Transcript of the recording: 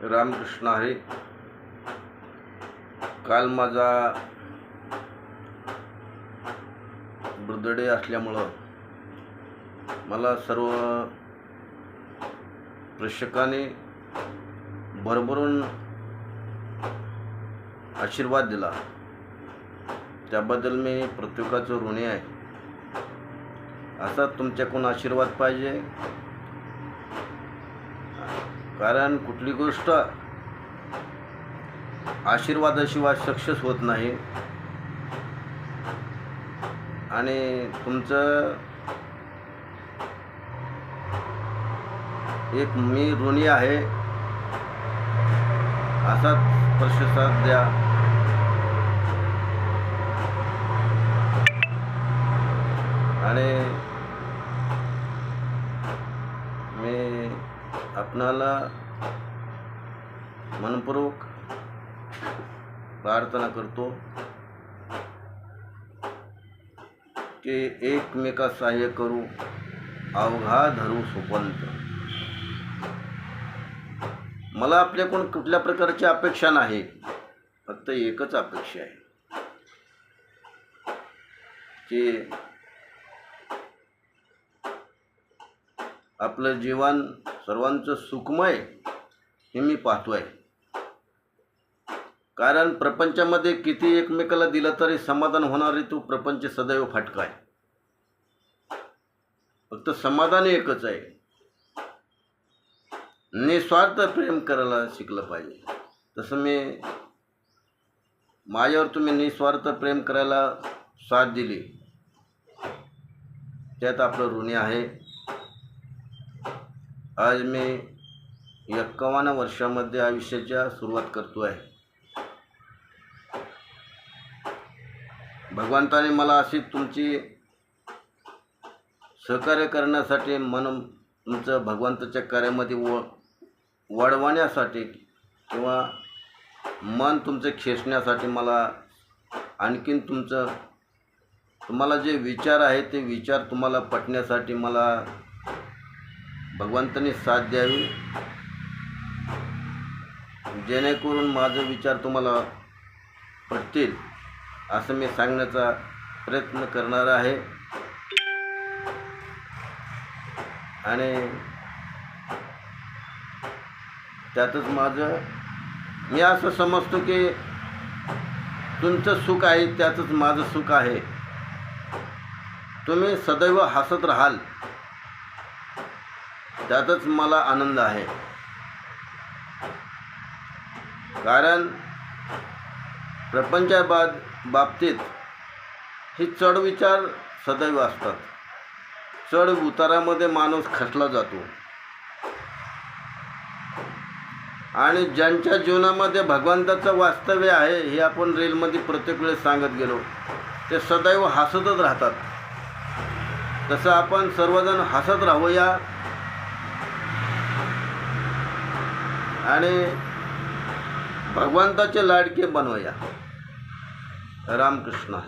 रामकृष्ण हरी. काल माझा बर्थडे असल्यामुळं मला सर्व प्रेक्षकांनी भरभरून आशीर्वाद दिला. त्याबद्दल मी प्रत्येकाचं ऋणी आहे. असा तुमच्याकडून आशीर्वाद पाहिजे, कारण कुठली गोष्ट आशीर्वादाशिवाय सक्सेस होत नाही. आणि तुमचं एक मी ऋणी आहे. असाच प्रतिसाद द्या. आणि मी आपणाला मनपूर्वक प्रार्थना करतो की एकमेका सहाय्य करू, अवघा धरू सुपंत. मला आपल्याकडून कुठल्या प्रकारची अपेक्षा नाही, फक्त एकच अपेक्षा आहे की आपलं जीवन सर्वांचं सुखमय हे मी पाहतोय. कारण प्रपंचामध्ये किती एकमेकाला दिलं तरी समाधान होणारी तो प्रपंच सदैव फाटका आहे. फक्त समाधान एकच आहे, निस्वार्थ प्रेम करायला शिकलं पाहिजे. तसं मी माझ्यावर तुम्ही निस्वार्थ प्रेम करायला साथ दिली, त्यात आपलं ऋणी आहे. आज मी 51 वर्षामध्ये आयुष्याच्या सुरुवात करतो आहे. भगवंताने मला अशी तुमची सहकार्य करण्यासाठी, तुमचं भगवंताच्या कार्यामध्ये वाढवण्यासाठी किंवा मन तुमचं खेचण्यासाठी मला आणखीन तुम्हाला जे विचार आहे ते विचार तुम्हाला पटण्यासाठी मला भगवंताने साथ द्यावी, जेणेकरून माझे विचार तुम्हाला पटतील असं मी सांगण्याचा प्रयत्न करणार आहे. आणि त्यातच मी असं समजतो की तुमचं सुख आहे त्यातच माझं सुख आहे. तुम्ही सदैव हसत राहाल त्यातच मला आनंद आहे. कारण प्रपंचा बाबतीत ही चढ विचार सदैव असतात. चढ उतारामध्ये माणूस खचला जातो. आणि ज्यांच्या जीवनामध्ये भगवंताचं वास्तव्य आहे हे आपण रीलमध्ये प्रत्येक वेळेस सांगत गेलो, ते सदैव हसतच राहतात. तसं आपण सर्वजण हसत राहूया आणि भगवंताचे लाडके बनवूया. रामकृष्ण.